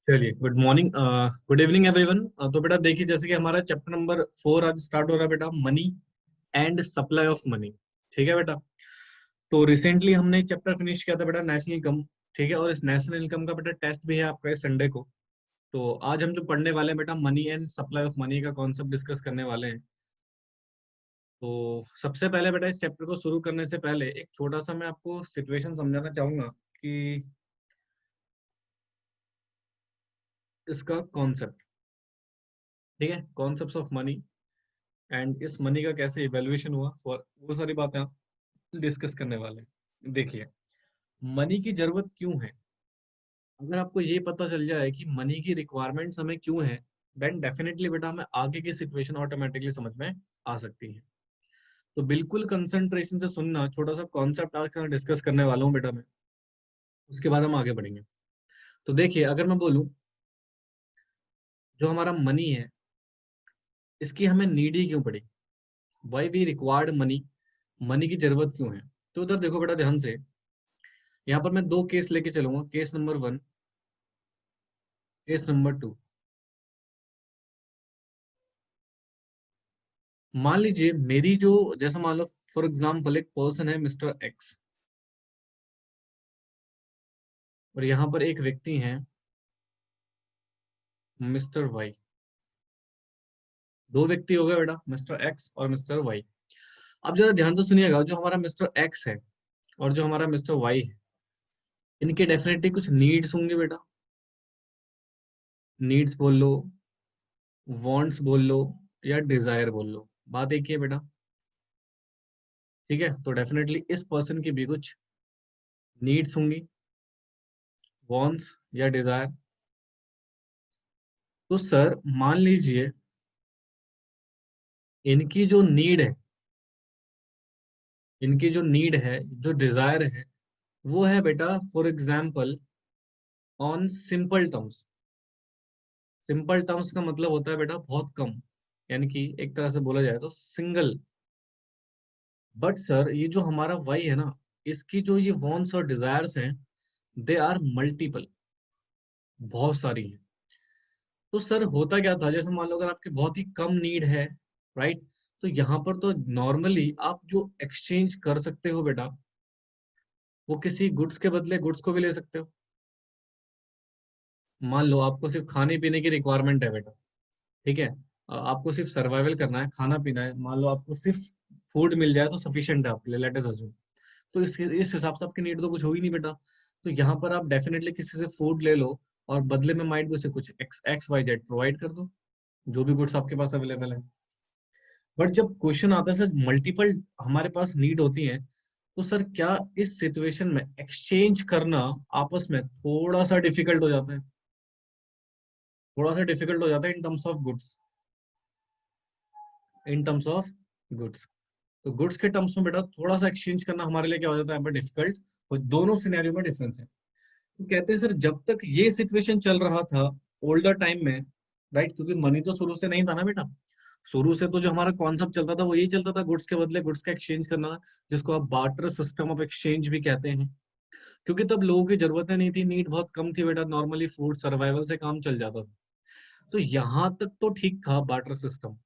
चलिए, good morning, good evening everyone. तो बेटा देखिए, जैसे कि हमारा चैप्टर नंबर 4 आज स्टार्ट हो रहा है बेटा, money and supply of money. ठीक है बेटा। तो रिसेंटली हमने चैप्टर फिनिश किया था बेटा, नेशनल इनकम। ठीक है, और इस नेशनल इनकम का बेटा टेस्ट भी है आपका इस संडे को। तो आज हम जो पढ़ने वाले हैं बेटा, money and supply of money का कॉन्सेप्ट डिस्कस करने वाले हैं। तो सबसे पहले बेटा, इस चैप्टर को शुरू करने से पहले एक छोटा सा मैं आपको सिचुएशन समझाना चाहूंगा कि इसका कॉन्सेप्ट, ठीक है, कॉन्सेप्ट ऑफ मनी एंड इस मनी का कैसे इवेल्युएशन हुआ, और वो सारी बातें आप डिस्कस करने वाले हैं। देखिए, मनी की जरूरत क्यों है। अगर आपको ये पता चल जाए कि मनी की रिक्वायरमेंट्स हमें क्यों है, देन डेफिनेटली बेटा हमें आगे की सिचुएशन ऑटोमेटिकली समझ में आ सकती है। तो बिल्कुल कंसंट्रेशन से सुनना, छोटा सा कॉन्सेप्ट आज डिस्कस करने वाला हूँ बेटा मैं, उसके बाद हम आगे बढ़ेंगे। तो देखिए, अगर मैं बोलूँ जो हमारा मनी है, इसकी हमें नीड ही क्यों पड़ी, why we required money, money की जरूरत क्यों है। तो उधर देखो बेटा ध्यान से, यहाँ पर मैं दो केस लेके चलूंगा, केस नंबर 1, केस नंबर 2। मान लीजिए मेरी जो, जैसा मान लो फॉर एग्जाम्पल एक पर्सन है मिस्टर एक्स, और यहाँ पर एक व्यक्ति है मिस्टर वाई। दो व्यक्ति हो गए बेटा, मिस्टर एक्स और मिस्टर वाई। अब जरा ध्यान से सुनिएगा, जो हमारा मिस्टर एक्स है और जो हमारा मिस्टर वाई है, इनके डेफिनेटली कुछ नीड्स होंगे बेटा। नीड्स बोल लो, वांट्स बोल लो, या डिजायर बोल लो, बात एक ही है बेटा। ठीक है, तो डेफिनेटली इस पर्सन की भी कुछ नीड्स होंगी, वांट्स या डिजायर। तो सर मान लीजिए इनकी जो नीड है, इनकी जो नीड है, जो डिजायर है, वो है बेटा for example on simple terms. Simple terms का मतलब होता है बेटा बहुत कम, यानी कि एक तरह से बोला जाए तो सिंगल। बट सर ये जो हमारा वाई है ना, इसकी जो ये वॉन्ट्स और डिजायर्स हैं, दे आर मल्टीपल, बहुत सारी हैं। तो सर होता क्या था, जैसे मान लो अगर आपकी बहुत ही कम नीड है, राइट, तो यहाँ पर तो नॉर्मली आप जो एक्सचेंज कर सकते हो बेटा, वो किसी गुड्स के बदले गुड्स को भी ले सकते हो। मान लो आपको सिर्फ खाने पीने की रिक्वायरमेंट है बेटा, ठीक है, आपको सिर्फ सर्वाइवल करना है, खाना पीना है, मान लो आपको सिर्फ फूड मिल जाए तो सफिशिएंट है आपके लिए, लेट अस अज्यूम। तो इस हिसाब से आपकी नीड तो कुछ होगी नहीं बेटा। तो यहाँ पर आप डेफिनेटली किसी से फूड ले लो, और बदले में माइट भी उसे कुछ X X Y Z provide कर दो, जो भी गुड्स आपके पास अवेलेबल है। बट जब क्वेश्चन आता है सर मल्टीपल हमारे पास नीड होती है, तो सर क्या इस सिचुएशन में एक्सचेंज करना आपस में थोड़ा सा डिफिकल्ट हो जाता है, थोड़ा सा डिफिकल्ट हो जाता है in terms of goods, in terms of goods. तो गुड्स के टर्म्स में बेटा थोड़ा सा एक्सचेंज करना हमारे लिए क्या हो जाता है यहाँ पर डिफिकल्ट। और दोनों सिनेरियो में डिफरेंस है। तो कहते हैं सर जब तक ये सिचुएशन चल रहा था ओल्डर टाइम में, राइट, क्योंकि मनी तो शुरू से नहीं था ना बेटा। शुरू से तो जो हमारा कॉन्सेप्ट चलता था वो यही चलता था, गुड्स के बदले गुड्स का एक्सचेंज करना, जिसको आप बार्टर सिस्टम ऑफ एक्सचेंज भी कहते हैं। क्योंकि तब लोगों की जरूरतें नहीं थी, नीड बहुत कम थी बेटा, नॉर्मली फूड सर्वाइवल से काम चल जाता था। तो यहाँ तक तो ठीक था बार्टर सिस्टम।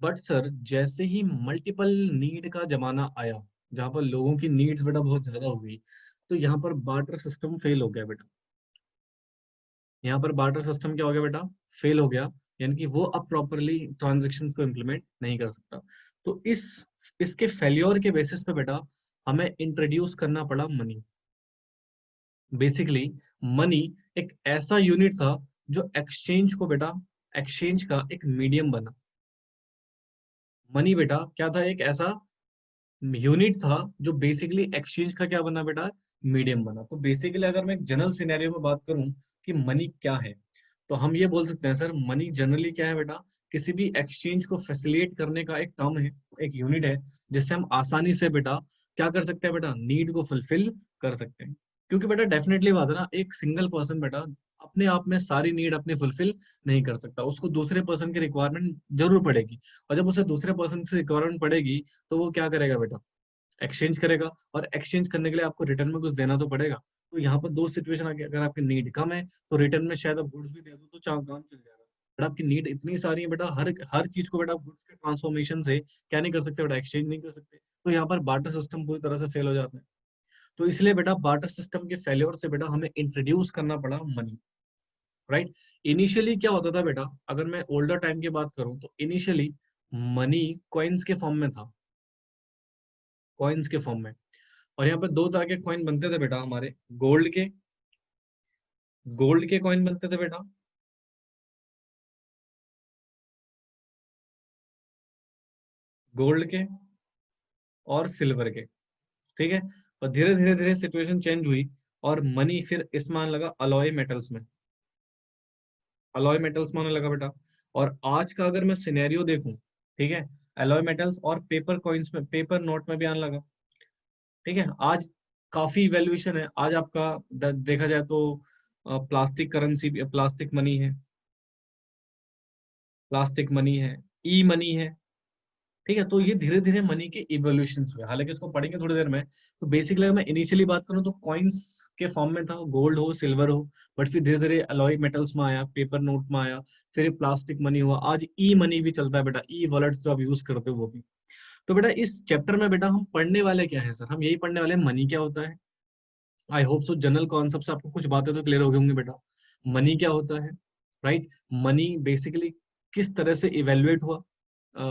बट सर जैसे ही मल्टीपल नीड का जमाना आया, जहां पर लोगों की नीड्स बेटा बहुत ज्यादा हो गई, तो यहाँ पर बार्टर सिस्टम फेल हो गया बेटा। यहाँ पर बार्टर सिस्टम क्या हो गया बेटा, फेल हो गया। यानी कि वो अब प्रॉपरली ट्रांजेक्शन को इम्प्लीमेंट नहीं कर सकता। तो इसके फेल्योर के बेसिस पे बेटा हमें इंट्रोड्यूस करना पड़ा मनी। बेसिकली मनी एक ऐसा यूनिट था जो एक्सचेंज को बेटा, एक्सचेंज का एक मीडियम बना। मनी बेटा क्या था, एक ऐसा यूनिट था जो बेसिकली एक्सचेंज का क्या बना बेटा, मीडियम बना। तो बेसिकली अगर मैं एक जनरल सिनेरियो में बात करूं कि मनी क्या है, तो हम ये बोल सकते हैं सर मनी जनरली क्या है बेटा, किसी भी एक्सचेंज को फैसिलिटेट करने का एक टर्म है, एक यूनिट है, जिससे हम आसानी से बेटा क्या कर सकते हैं बेटा, नीड को फुलफिल कर सकते हैं। क्योंकि बेटा डेफिनेटली बात है ना, एक सिंगल पर्सन बेटा अपने आप में सारी नीड अपनी फुलफिल नहीं कर सकता, उसको दूसरे पर्सन की रिक्वायरमेंट जरूर पड़ेगी। और जब उसे दूसरे पर्सन से रिक्वायरमेंट पड़ेगी, तो वो क्या करेगा बेटा, एक्सचेंज करेगा, और एक्सचेंज करने के लिए आपको रिटर्न में कुछ देना तो पड़ेगा। तो यहाँ पर दो सिचुएशन आ गई, अगर आपकी नीड कम है तो रिटर्न में शायद आप गुड्स भी दे दो तो चाहे काम चल जाएगा। बट आपकी नीड इतनी सारी है बेटा, हर हर चीज को बेटा गुड्स के ट्रांसफॉर्मेशन से क्या नहीं कर सकते बेटा, एक्सचेंज नहीं कर सकते। तो यहाँ पर बार्टर सिस्टम पूरी तरह से फेल हो जाता है। तो इसलिए बेटा बार्टर सिस्टम के फेल्योर से बेटा हमें इंट्रोड्यूस करना पड़ा मनी, राइट। इनिशियली क्या होता था बेटा, अगर मैं ओल्डर टाइम की बात करूं तो इनिशियली मनी कॉइन्स के फॉर्म में था, कॉइन्स के फॉर्म में। और यहाँ पे दो तरह के कॉइन बनते थे बेटा हमारे, गोल्ड के, गोल्ड के कॉइन बनते थे बेटा, गोल्ड के और सिल्वर के, ठीक है। और धीरे धीरे धीरे सिचुएशन चेंज हुई और मनी फिर इसमें आने लगा अलॉय मेटल्स में, अलॉय मेटल्स में आने लगा बेटा। और आज का अगर मैं सिनेरियो देखूं, ठीक है, अलॉय मेटल्स और पेपर कॉइन्स में, पेपर नोट में भी आने लगा, ठीक है। आज काफी वैल्यूएशन है आज आपका, देखा जाए तो प्लास्टिक करेंसी, प्लास्टिक मनी है, प्लास्टिक मनी है, ई मनी है, ठीक है। तो ये धीरे धीरे मनी के इवोल्यूशन हुए, हालांकि इसको पढ़ेंगे थोड़ी देर में। तो बेसिकली अगर मैं इनिशियली बात करूं तो कॉइन्स के फॉर्म में था, गोल्ड हो सिल्वर हो, बट फिर धीरे धीरे अलॉय मेटल्स में आया, पेपर नोट में आया, फिर प्लास्टिक मनी हुआ, आज ई मनी भी चलता है बेटा, ई वॉलेट्स जो आप यूज करते हो वो भी। तो बेटा इस चैप्टर में बेटा हम पढ़ने वाले क्या है सर, हम यही पढ़ने वाले हैं मनी क्या होता है। I hope so general concept से आपको कुछ बातें तो क्लियर हो गई होंगी बेटा। मनी क्या होता है, राइट। मनी बेसिकली किस तरह से इवेल्युएट हुआ,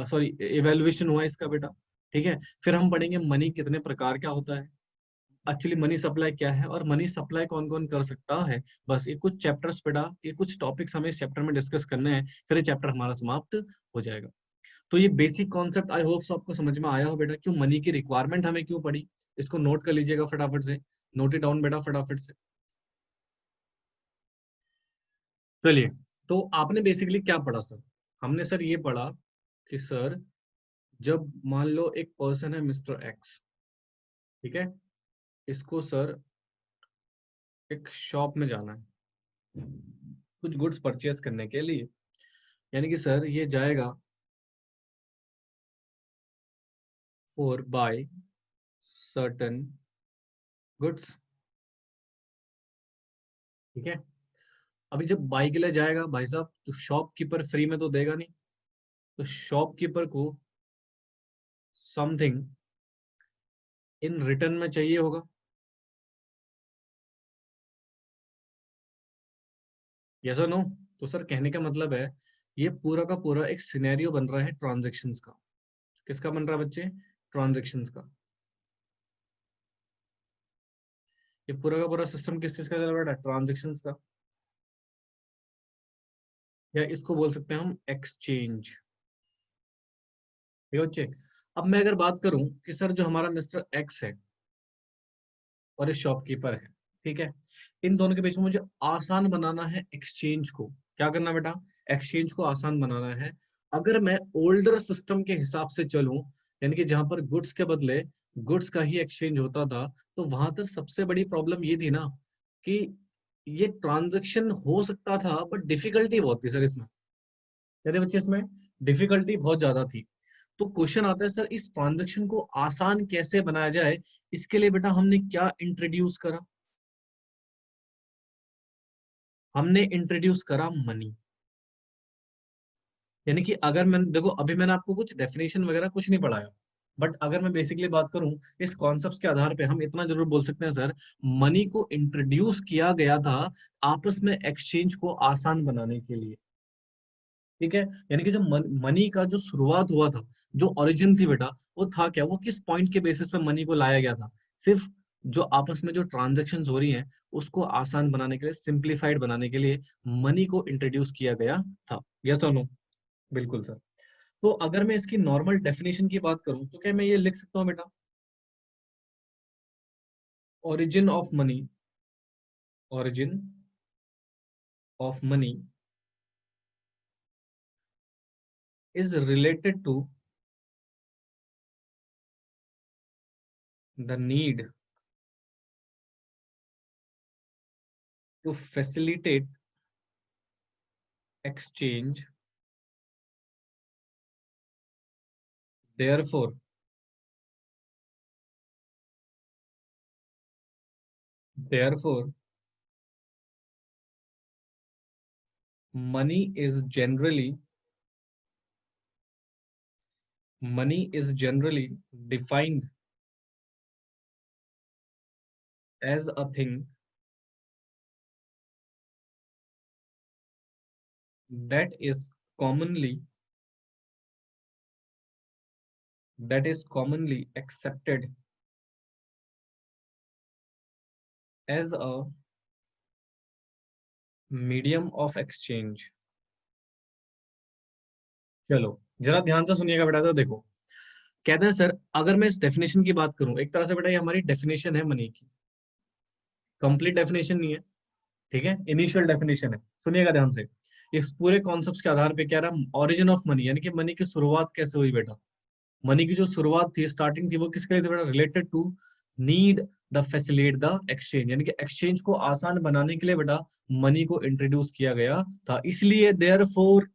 सॉरी इवेल्युएशन हुआ इसका बेटा, ठीक है। फिर हम पढ़ेंगे मनी कितने प्रकार का होता है, एक्चुअली मनी सप्लाई क्या है और मनी सप्लाई कौन कौन कर सकता है। बस ये कुछ चैप्टर्स बेटा, ये कुछ टॉपिक्स हमें इस चैप्टर में डिस्कस करने हैं, फिर ये चैप्टर हमारा समाप्त हो जाएगा। तो ये बेसिक कॉन्सेप्ट आई होप आपको समझ में आया हो बेटा, क्यों मनी की रिक्वायरमेंट हमें क्यों पड़ी। इसको नोट कर लीजिएगा फटाफट से, नोट इट डाउन बेटा फटाफट से। चलिए, तो आपने बेसिकली क्या पढ़ा सर, हमने सर ये पढ़ा कि सर जब मान लो एक पर्सन है मिस्टर एक्स, ठीक है, इसको सर एक शॉप में जाना है कुछ गुड्स परचेस करने के लिए, यानी कि सर ये जाएगा फॉर बाय सर्टन गुड्स, ठीक है। अभी जब बाई के लिए जाएगा भाई साहब, तो शॉपकीपर फ्री में तो देगा नहीं, तो शॉपकीपर को समथिंग इन रिटर्न में चाहिए होगा। यस और नो। तो सर कहने का मतलब है ये पूरा का पूरा एक सिनेरियो बन रहा है ट्रांजैक्शंस का। किसका बन रहा है बच्चे, ट्रांजैक्शंस का। ये पूरा का पूरा सिस्टम किस चीज का चल रहा है, ट्रांजैक्शंस का, या इसको बोल सकते हैं हम एक्सचेंज, ठीक है बच्चे। अब मैं अगर बात करूं कि सर जो हमारा मिस्टर एक्स है और ये शॉपकीपर है, ठीक है, इन दोनों के बीच में मुझे आसान बनाना है एक्सचेंज को। क्या करना बेटा, एक्सचेंज को आसान बनाना है। अगर मैं ओल्डर सिस्टम के हिसाब से चलूं, यानी कि जहां पर गुड्स के बदले गुड्स का ही एक्सचेंज होता था, तो वहां तक सबसे बड़ी प्रॉब्लम ये थी ना कि ये ट्रांजैक्शन हो सकता था बट डिफिकल्टी बहुत थी सर इसमें, यानी बच्चे इसमें डिफिकल्टी बहुत ज्यादा थी। तो क्वेश्चन आता है सर इस ट्रांजैक्शन को आसान कैसे बनाया जाए, इसके लिए बेटा हमने क्या इंट्रोड्यूस करा, हमने इंट्रोड्यूस करा मनी। यानी कि अगर मैं देखो अभी मैंने आपको कुछ डेफिनेशन वगैरह कुछ नहीं पढ़ाया, बट अगर मैं बेसिकली बात करूं इस कॉन्सेप्ट के आधार पे हम इतना जरूर बोल सकते हैं सर, मनी को इंट्रोड्यूस किया गया था आपस में एक्सचेंज को आसान बनाने के लिए, ठीक है। यानी कि जो मनी का जो शुरुआत हुआ था, जो ओरिजिन थी बेटा, वो था क्या, वो किस पॉइंट के बेसिस पे मनी को लाया गया था, सिर्फ जो आपस में जो ट्रांजैक्शंस हो रही हैं उसको आसान बनाने के लिए, सिंप्लीफाइड बनाने के लिए मनी को इंट्रोड्यूस किया गया था। यस और नो, बिल्कुल सर। तो अगर मैं इसकी नॉर्मल डेफिनेशन की बात करूं तो क्या मैं ये लिख सकता हूँ बेटा, origin of money, origin of money is related to the need to facilitate exchange, therefore Therefore, money is generally defined as a thing that is commonly accepted as a medium of exchange. चलो जरा ध्यान से सुनिएगा बेटा। तो देखो, कहते हैं सर, अगर मैं इस डेफिनेशन की बात करूं, एक तरह से बेटा ये हमारी डेफिनेशन है मनी की। कंप्लीट डेफिनेशन नहीं है, ठीक है, इनिशियल डेफिनेशन है। सुनिएगा ध्यान से। इस पूरे कॉन्सेप्ट के आधार पे क्या रहा, ओरिजिन ऑफ मनी, यानी कि मनी की शुरुआत कैसे हुई बेटा। मनी की जो शुरुआत थी, स्टार्टिंग थी, वो किसके लिए थी बेटा, related to need the facilitate the exchange, यानी कि एक्सचेंज को आसान बनाने के लिए बेटा मनी को इंट्रोड्यूस किया गया था। इसलिए therefore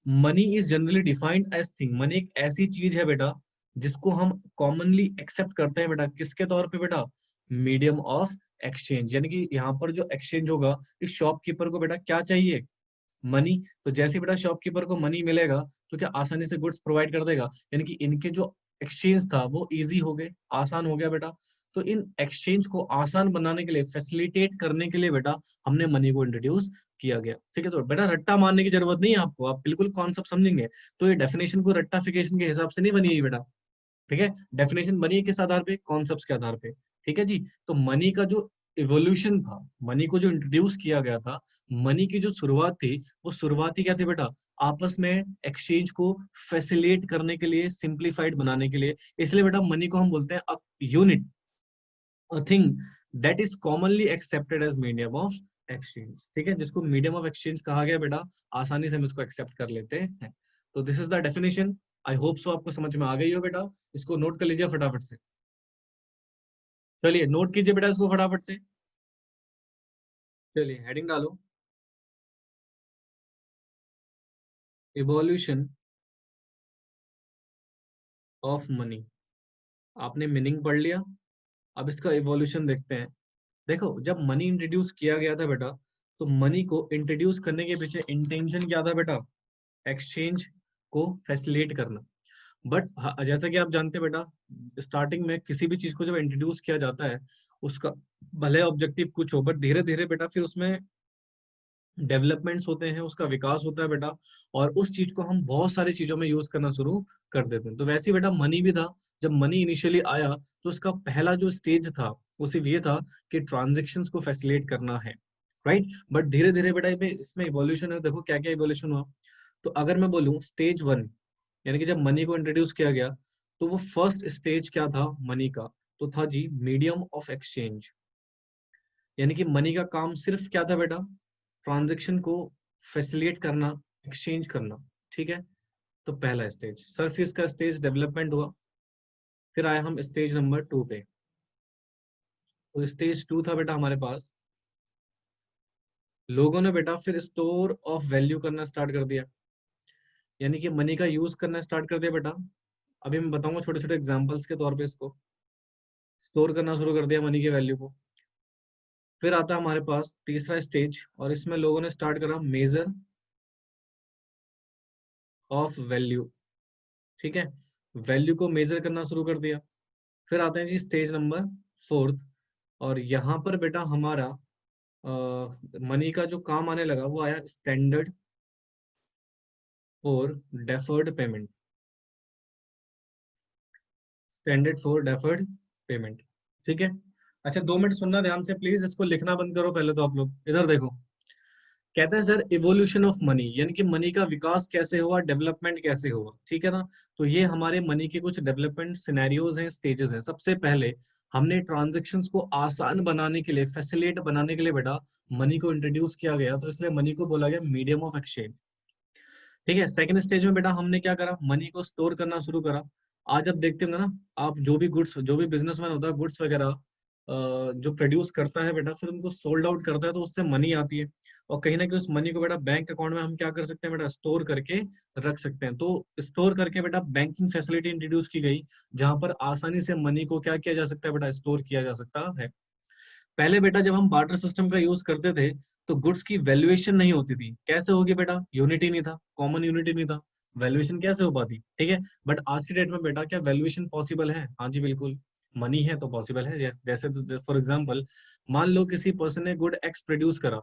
money is generally defined as thing, money एक ऐसी चीज है बेटा जिसको हम कॉमनली एक्सेप्ट करते हैं बेटा, किसके तौर पे बेटा, मीडियम ऑफ एक्सचेंज। यानी कि यहाँ पर जो एक्सचेंज होगा, इस शॉपकीपर को बेटा क्या चाहिए, मनी। तो जैसे बेटा शॉपकीपर को मनी मिलेगा तो क्या आसानी से गुड्स प्रोवाइड कर देगा, यानी कि इनके जो एक्सचेंज था वो इजी हो गए, आसान हो गया बेटा। तो इन एक्सचेंज को आसान बनाने के लिए, फैसिलिटेट करने के लिए बेटा हमने मनी को इंट्रोड्यूस किया गया। ठीक है, तो बेटा रट्टा मारने की जरूरत नहीं है आपको, आप बिल्कुल कॉन्सेप्ट समझेंगे। तो ये डेफिनेशन को रट्टाफिकेशन के हिसाब से नहीं बनी है बेटा, ठीक है। डेफिनेशन बनी है किस आधार पे, कॉन्सेप्ट्स के आधार पे, ठीक है जी। तो मनी का जो इवोल्यूशन था, मनी को जो इंट्रोड्यूस किया गया था, मनी की जो शुरुआत थी, वो शुरुआती क्या थी बेटा, आपस में एक्सचेंज को फैसिलिटेट करने के लिए, सिंप्लीफाइड बनाने के लिए। इसलिए बेटा मनी को हम बोलते हैं unit, a thing that is commonly accepted as medium of exchange, ठीक है, जिसको मीडियम ऑफ एक्सचेंज कहा गया बेटा, आसानी से हम इसको एक्सेप्ट कर लेते हैं। तो this is the definition. I hope so आपको समझ में आ गई हो बेटा। इसको नोट कर लीजिए फटाफट से। चलिए नोट कीजिए बेटा इसको फटाफट से। चलिए हेडिंग डालो, इवोल्यूशन ऑफ मनी। आपने मीनिंग पढ़ लिया, अब इसका इवोल्यूशन देखते हैं। देखो, जब मनी इंट्रोड्यूस किया गया था बेटा, तो मनी को इंट्रोड्यूस करने के पीछे इंटेंशन क्या था बेटा, एक्सचेंज को फैसिलिटेट करना। बट जैसा कि आप जानते हैं बेटा, स्टार्टिंग में किसी भी चीज को जब इंट्रोड्यूस किया जाता है, उसका भले ऑब्जेक्टिव कुछ हो, बट धीरे धीरे बेटा फिर उसमें डेवलपमेंट्स होते हैं, उसका विकास होता है बेटा, और उस चीज को हम बहुत सारी चीजों में यूज करना शुरू कर देते हैं। तो वैसे ही बेटा मनी भी था। जब मनी इनिशियली आया तो उसका पहला जो स्टेज था वो सिर्फ ये था कि ट्रांजेक्शन्स को फैसिलिटेट करना है, राइट। बट धीरे धीरे बेटा इसमें इवोल्यूशन है। देखो क्या क्या इवोल्यूशन हुआ। तो अगर मैं बोलूँ स्टेज वन, यानी कि जब मनी को इंट्रोड्यूस किया गया, तो वो फर्स्ट स्टेज क्या था मनी का, तो था जी मीडियम ऑफ एक्सचेंज। यानी कि मनी का काम सिर्फ क्या था बेटा, ट्रांजेक्शन को फैसिलिटेट करना, एक्सचेंज करना, ठीक है। तो पहला स्टेज सर, फिर इसका स्टेज डेवलपमेंट हुआ। फिर आए हम स्टेज नंबर टू पे। तो स्टेज टू था बेटा हमारे पास, लोगों ने बेटा फिर स्टोर ऑफ वैल्यू करना स्टार्ट कर दिया, यानी कि मनी का यूज करना स्टार्ट कर दिया बेटा। अभी मैं बताऊंगा छोटे छोटे एग्जांपल्स के तौर पे, इसको स्टोर करना शुरू कर दिया मनी के वैल्यू को। फिर आता है हमारे पास तीसरा स्टेज, और इसमें लोगों ने स्टार्ट करा मेजर ऑफ वैल्यू, ठीक है, वैल्यू को मेजर करना शुरू कर दिया। फिर आते हैं जी स्टेज नंबर फोर्थ, और यहाँ पर बेटा हमारा मनी का जो काम आने लगा वो आया standard for deferred payment, standard for deferred payment, ठीक है। अच्छा 2 मिनट सुनना ध्यान से प्लीज, इसको लिखना बंद करो पहले। तो आप लोग इधर देखो, कहते हैं सर इवोल्यूशन ऑफ मनी, यानी कि मनी का विकास कैसे हुआ, डेवलपमेंट कैसे हुआ, ठीक है ना। तो ये हमारे मनी के कुछ डेवलपमेंट सिनेरियोज हैं, स्टेजेस हैं। सबसे पहले हमने ट्रांजेक्शन्स को आसान बनाने के लिए, फैसिलिटेट बनाने के लिए बेटा मनी को इंट्रोड्यूस किया गया, तो इसलिए मनी को बोला गया मीडियम ऑफ एक्सचेंज, ठीक है। सेकंड स्टेज में बेटा हमने क्या करा, मनी को स्टोर करना शुरू करा। आज आप देखते होंगे ना, आप जो भी गुड्स, जो भी बिजनेसमैन होता है, गुड्स वगैरह जो प्रोड्यूस करता है बेटा, फिर उनको सोल्ड आउट करता है, तो उससे मनी आती है। और कहीं ना कहीं उस मनी को बेटा बैंक अकाउंट में हम क्या कर सकते हैं बेटा, स्टोर करके रख सकते हैं। तो स्टोर करके बेटा बैंकिंग फैसिलिटी इंट्रोड्यूस की गई, जहां पर आसानी से मनी को क्या किया जा सकता है बेटा, स्टोर किया जा सकता है। पहले बेटा जब हम बार्टर सिस्टम का यूज करते थे तो गुड्स की वैल्यूएशन नहीं होती थी। कैसे होगी बेटा? यूनिटी नहीं था, कॉमन यूनिटी नहीं था, वैल्यूएशन कैसे हो पाती? ठीक है। बट आज के डेट में बेटा क्या वैल्यूएशन पॉसिबल है? हाँ जी बिल्कुल। मनी है तो पॉसिबल है। जैसे फॉर एग्जाम्पल मान लो किसी पर्सन ने गुड एक्स प्रोड्यूस करा,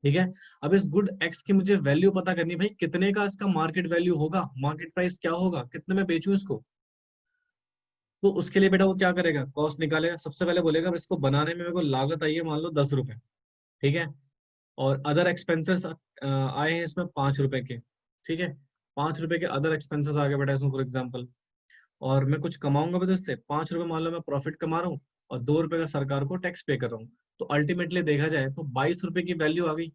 ठीक है। अब इस गुड एक्स की मुझे वैल्यू पता करनी, भाई कितने का इसका मार्केट वैल्यू होगा, मार्केट प्राइस क्या होगा, कितने में बेचूं इसको। तो उसके लिए बेटा वो क्या करेगा, कॉस्ट निकालेगा। सबसे पहले बोलेगा अब इसको बनाने में मेरे को लागत आई है मान लो 10 रुपए, ठीक है। और अदर एक्सपेंसेस आए हैं इसमें 5 रुपए के, ठीक है। 5 रुपए के अदर एक्सपेंसेस आ गए बेटा इसमें फॉर एग्जाम्पल। और मैं कुछ कमाऊंगा बेटा इससे, 5 रुपए मान लो मैं प्रॉफिट कमा रहा हूँ और 2 रुपए का सरकार को टैक्स पे कर रहा हूँ। तो अल्टीमेटली देखा जाए तो 22 रुपए की वैल्यू आ गई।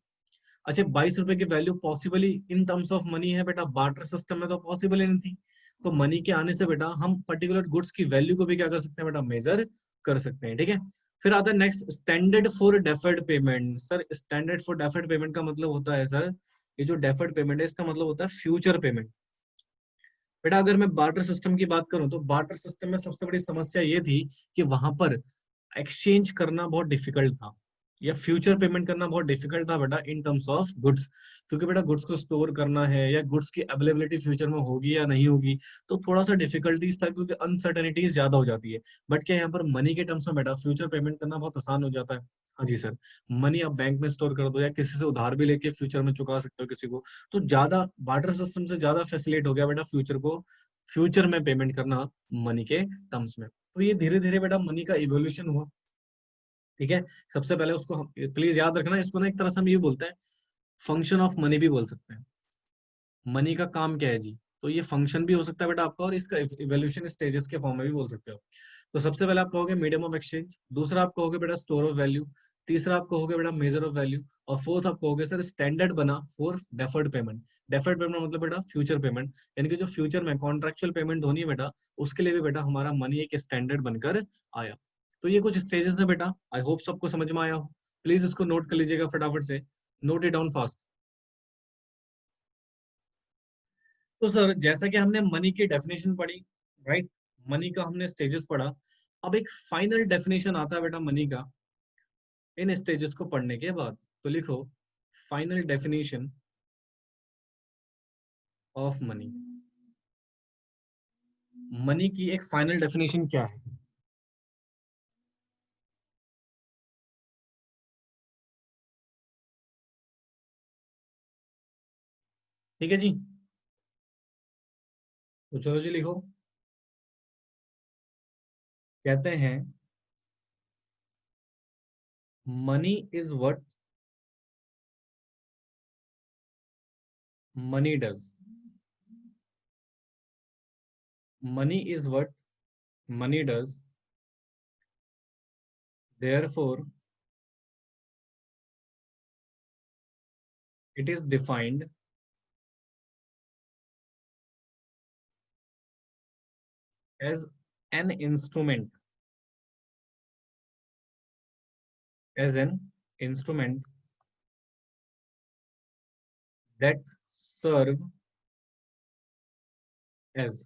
अच्छा 22 रुपए की value possibly in terms of money है बेटा, बार्टर सिस्टम में तो पॉसिबल ही नहीं थी। तो मनी के आने से बेटा हम पर्टिकुलर गुड्स की वैल्यू को भी क्या कर सकते हैं बेटा, मेजर कर सकते हैं, ठीक है। फिर आता है next, standard for deferred payment. Sir standard for deferred payment का मतलब होता है सर, ये जो डेफर्ड पेमेंट है इसका मतलब होता है फ्यूचर पेमेंट। बेटा अगर मैं बार्टर सिस्टम की बात करूं तो बार्टर सिस्टम में सबसे बड़ी समस्या ये थी कि वहां पर एक्सचेंज करना बहुत डिफिकल्ट था, या फ्यूचर पेमेंट करना बहुत डिफिकल्ट था बेटा इन टर्म्स ऑफ गुड्स। क्योंकि बेटा गुड्स को स्टोर करना है या गुड्स की अवेलेबिलिटी फ्यूचर में होगी या नहीं होगी, तो थोड़ा सा डिफिकल्टीज था क्योंकि अनसर्टेनिटीज ज्यादा हो जाती है। बट क्या यहाँ पर मनी के टर्म्स में बेटा फ्यूचर पेमेंट करना बहुत आसान हो जाता है। हाँ जी सर। मनी आप बैंक में स्टोर कर दो या किसी से उधार भी लेके फ्यूचर में चुका सकते हो किसी को। तो ज्यादा बार्टर सिस्टम से ज्यादा फैसिलिट हो गया बेटा फ्यूचर को, फ्यूचर में पेमेंट करना मनी के टर्म्स में। तो ये धीरे धीरे बेटा मनी का इवोल्यूशन हुआ, ठीक है। सबसे पहले उसको प्लीज याद रखना, इसको ना एक तरह से हम ये बोलते हैं फंक्शन ऑफ मनी भी बोल सकते हैं। मनी का काम क्या है जी, तो ये फंक्शन भी हो सकता है बेटा आपका, और इसका इवोल्यूशन स्टेजेस के फॉर्म में भी बोल सकते हो। तो सबसे पहले आप कहोगे मीडियम ऑफ एक्सचेंज, दूसरा आप कहोगे बेटा स्टोर ऑफ वैल्यू, तीसरा आप कहोगे बेटा मेजर ऑफ वैल्यू, और फोर्थ आप कहोगे सर स्टैंडर्ड बना for deferred payment. Deferred payment मतलब बेटा फ्यूचर पेमेंट, यानी कि जो फ्यूचर में कॉन्ट्रेक्चुअल पेमेंट होनी है बेटा, उसके लिए भी बेटा हमारा मनी एक स्टैंडर्ड बनकर आया। तो ये कुछ स्टेजेस है बेटा, आई होप सबको समझ में आया हो। प्लीज इसको नोट कर लीजिएगा फटाफट से, नोट इट डाउन फास्ट। तो सर जैसा कि हमने मनी की डेफिनेशन पढ़ी, राइट, मनी का हमने स्टेजेस पढ़ा, अब एक फाइनल डेफिनेशन आता है बेटा मनी का इन स्टेजेस को पढ़ने के बाद। तो लिखो final definition of money. Money की एक फाइनल डेफिनेशन क्या है? ठीक है जी, तो चलो जी लिखो। कहते हैं money is what money does. Money is what money does, therefore it is defined as an instrument, as an instrument that serve as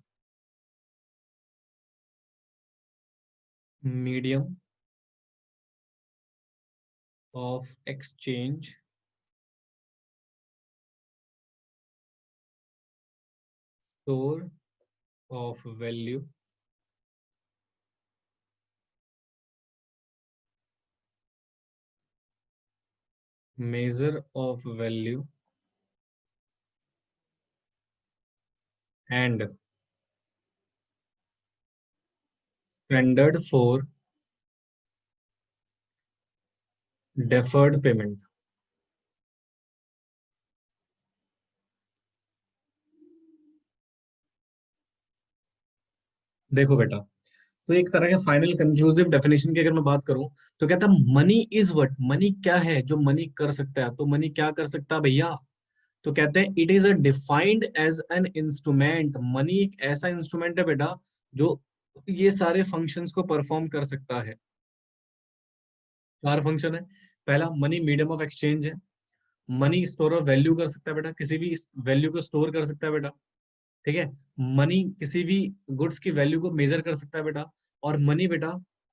medium of exchange, store of value, measure of value, and standard for deferred payment। देखो बेटा, तो एक तरह के final conclusive definition की अगर मैं बात करूं तो कहता है मनी इज व्हाट, मनी क्या है जो मनी कर सकता है। तो मनी क्या कर सकता है भैया? तो कहते हैं it is a defined as an instrument. Money एक ऐसा इंस्ट्रूमेंट है बेटा जो ये सारे फंक्शंस को परफॉर्म कर सकता है। चार फंक्शन है। पहला मनी मीडियम ऑफ एक्सचेंज है, मनी स्टोर ऑफ वैल्यू कर सकता है बेटा, किसी भी वैल्यू को स्टोर कर सकता है बेटा, ठीक है। मनी किसी भी गुड्स की वैल्यू को मेजर कर सकता है बेटा। और मनी बेटा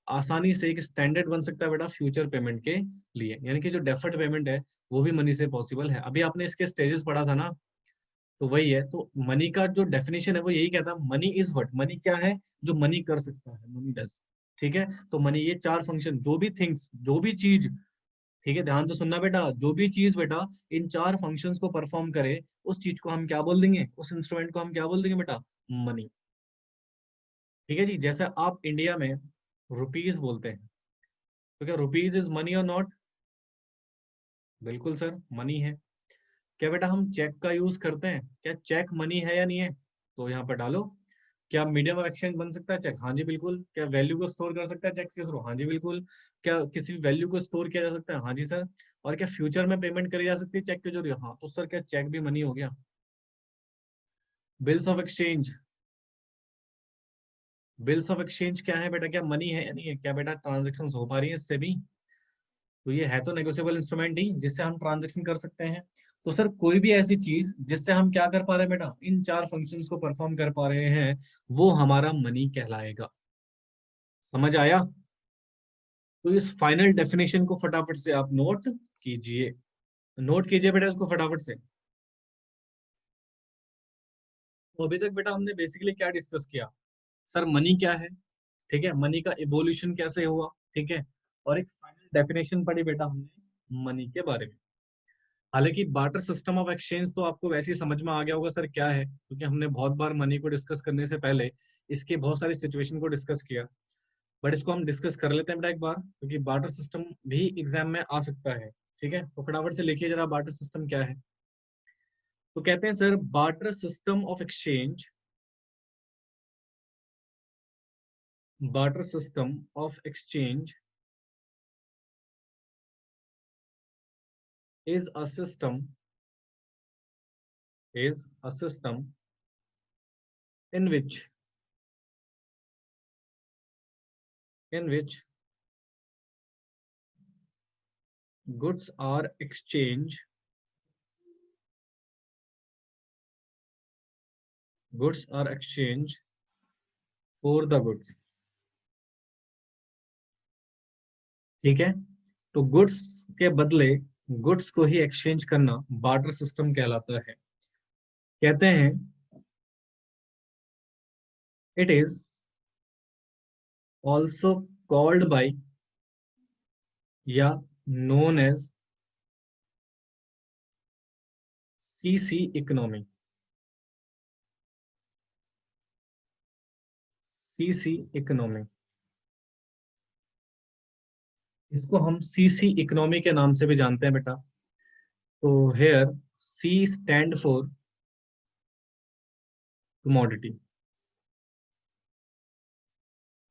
आसानी से एक स्टैंडर्ड बन सकता है बेटा फ्यूचर पेमेंट के लिए, यानी कि जो डेफर्ड पेमेंट है वो भी मनी से पॉसिबल है। अभी आपने इसके स्टेजेस पढ़ा था ना, तो वही है। तो मनी का जो डेफिनेशन है वो यही कहता है, मनी इज व्हाट, मनी क्या है, जो मनी कर सकता है, मनी डज। ठीक है, तो मनी ये चार फंक्शन, जो भी थिंग्स, जो भी चीज, ठीक है ध्यान से सुनना बेटा, जो भी चीज बेटा इन चार फंक्शंस को परफॉर्म करे, उस चीज को हम क्या बोल देंगे, उस इंस्ट्रूमेंट को हम क्या बोल देंगे बेटा, मनी। ठीक है जी, जैसे आप इंडिया में रुपीज बोलते हैं, तो क्या रुपीज इज मनी और नॉट? बिल्कुल सर, मनी है। क्या बेटा हम चेक का यूज करते हैं, क्या चेक मनी है या नहीं है? तो यहाँ पर डालो। क्या मीडियम ऑफ एक्सचेंज बन सकता है चेक? हाँ जी बिल्कुल। क्या वैल्यू को स्टोर कर सकता है चेक के थ्रू? हाँ जी बिल्कुल। क्या किसी वैल्यू को स्टोर किया जा सकता है? हाँ जी सर। और क्या फ्यूचर में पेमेंट करी जा सकती है चेक के जरिए? हाँ, तो सर क्या चेक भी मनी हो गया? Bills of exchange, bills of exchange क्या है बेटा, क्या मनी है या नहीं है? क्या बेटा ट्रांजेक्शन हो पा रही है इससे भी? तो ये है तो नेगोशिएबल इंस्ट्रूमेंट ही, जिससे हम ट्रांजेक्शन कर सकते हैं। तो सर कोई भी ऐसी चीज जिससे हम क्या कर पा रहे हैं बेटा, इन चार फंक्शंस को परफॉर्म कर पा रहे हैं, वो हमारा मनी कहलाएगा। समझ आया? तो इस फाइनल डेफिनेशन को फटाफट से आप नोट कीजिए, नोट कीजिए बेटा इसको फटाफट से। तो अभी तक बेटा हमने बेसिकली क्या डिस्कस किया, सर मनी क्या है, ठीक है, मनी का इवोल्यूशन कैसे हुआ, ठीक है, और एक फाइनल डेफिनेशन पढ़ी बेटा हमने मनी के बारे में। हालांकि बार्टर सिस्टम ऑफ एक्सचेंज तो आपको वैसे ही समझ में आ गया होगा सर क्या है, क्योंकि हमने बहुत बार मनी को डिस्कस करने से पहले इसके बहुत सारी सिचुएशन को डिस्कस किया। बट इसको हम डिस्कस कर लेते हैं बेटा एक बार, क्योंकि बार्टर सिस्टम भी एग्जाम में आ सकता है। ठीक है, तो फटाफट से लिखिए जरा बार्टर सिस्टम क्या है। तो कहते हैं sir barter system of exchange, barter system of exchange is a system, is a system in which, in which goods are exchanged, goods are exchanged for the goods। ठीक है, तो गुड्स के बदले गुड्स को ही एक्सचेंज करना barter system कहलाता है। कहते हैं it is also called by, या known as CC economy, CC economy, इसको हम सीसी इकोनॉमी के नाम से भी जानते हैं बेटा। तो here C stand for commodity.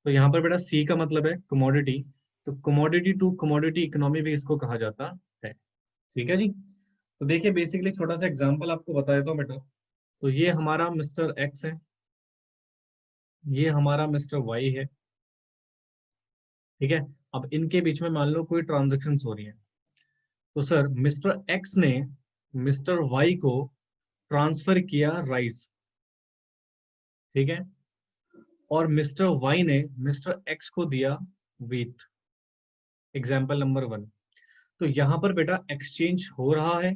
तो यहाँ पर बेटा सी का मतलब है कमोडिटी, तो कमोडिटी टू कमोडिटी इकोनॉमी भी इसको कहा जाता है। ठीक है जी, तो देखिए बेसिकली छोटा सा एग्जांपल आपको बता देता हूँ बेटा। तो ये हमारा मिस्टर एक्स है, ये हमारा मिस्टर वाई है। ठीक है, अब इनके बीच में मान लो कोई ट्रांजेक्शन हो रही है, तो सर मिस्टर एक्स ने मिस्टर वाई को ट्रांसफर किया राइस, ठीक है, और मिस्टर वाई ने मिस्टर एक्स को दिया व्हीट। Example number one. तो यहाँ पर बेटा एक्सचेंज हो रहा है,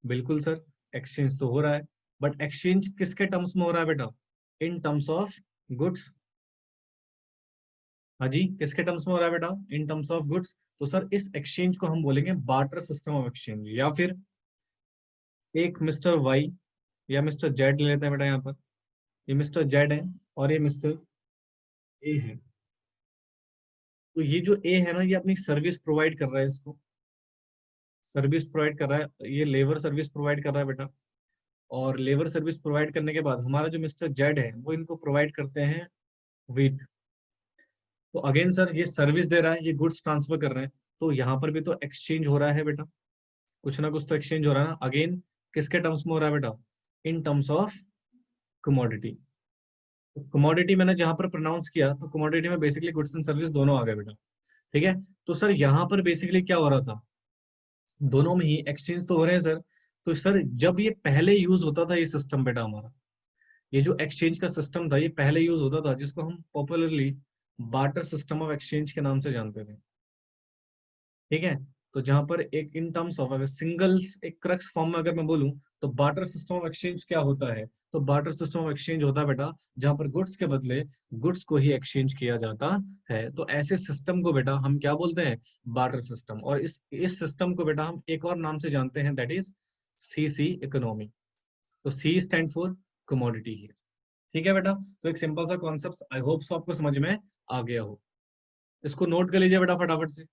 बिल्कुल सर, एक्सचेंज तो हो रहा है, बट एक्सचेंज किसके टर्म्स में हो रहा है बेटा, इन टर्म्स ऑफ गुड्स। हाँ जी, किसके टर्म्स में हो रहा है बेटा, इन टर्म्स ऑफ गुड्स। तो सर इस एक्सचेंज को हम बोलेंगे बार्टर सिस्टम ऑफ एक्सचेंज, या फिर एक मिस्टर वाई या मिस्टर जेड ले लेते हैं बेटा यहाँ पर। ये मिस्टर जेड है और ये मिस्टर ए है। तो ये जो ए है ना, ये अपनी सर्विस प्रोवाइड कर रहा है, इसको सर्विस प्रोवाइड कर रहा है, ये लेबर सर्विस प्रोवाइड कर रहा है बेटा। और लेबर सर्विस प्रोवाइड करने के बाद हमारा जो मिस्टर जेड है वो इनको प्रोवाइड करते हैं व्हीट। तो अगेन सर ये सर्विस दे रहा है, ये गुड्स ट्रांसफर कर रहे हैं, तो यहाँ पर भी तो एक्सचेंज हो रहा है बेटा, कुछ ना कुछ तो एक्सचेंज हो रहा है ना। अगेन किसके टर्म्स में हो रहा है बेटा, in terms of commodity. Commodity मैंने जहां पर प्रोनाउंस किया, तो कमोडिटी में बेसिकली गुड्स एंड सर्विस दोनों आ गए बेटा। ठीक है, तो सर यहाँ पर बेसिकली क्या हो रहा था, दोनों में ही एक्सचेंज तो हो रहे हैं सर। तो सर जब ये पहले यूज होता था ये सिस्टम बेटा हमारा, ये जो एक्सचेंज का सिस्टम था ये पहले यूज होता था, जिसको हम popularly barter system of exchange के नाम से जानते थे। ठीक है। तो जहां पर एक इन टर्म्स ऑफ अगर सिंगल एक क्रक्स फॉर्म में अगर मैं बोलूं, तो बार्टर सिस्टम ऑफ एक्सचेंज क्या होता है? तो बार्टर सिस्टम ऑफ एक्सचेंज होता है बेटा जहां पर गुड्स के बदले गुड्स को ही एक्सचेंज किया जाता है। तो ऐसे सिस्टम को बेटा हम क्या बोलते हैं? Barter system. और इस सिस्टम को बेटा हम एक और नाम से जानते हैं, दैट इज सीसी इकोनॉमी। तो सी स्टैंड फॉर कमोडिटी ही। ठीक है बेटा। तो एक सिंपल सा कॉन्सेप्ट, आई होप सो आपको समझ में आ गया हो। इसको नोट कर लीजिए बेटा फटाफट से,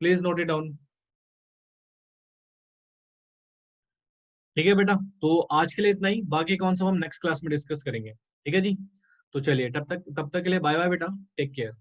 प्लीज नोट इट डाउन। ठीक है बेटा। तो आज के लिए इतना ही, बाकी कौन सा हम नेक्स्ट क्लास में डिस्कस करेंगे। ठीक है जी। तो चलिए तब तक के लिए बाय बाय बेटा, टेक केयर।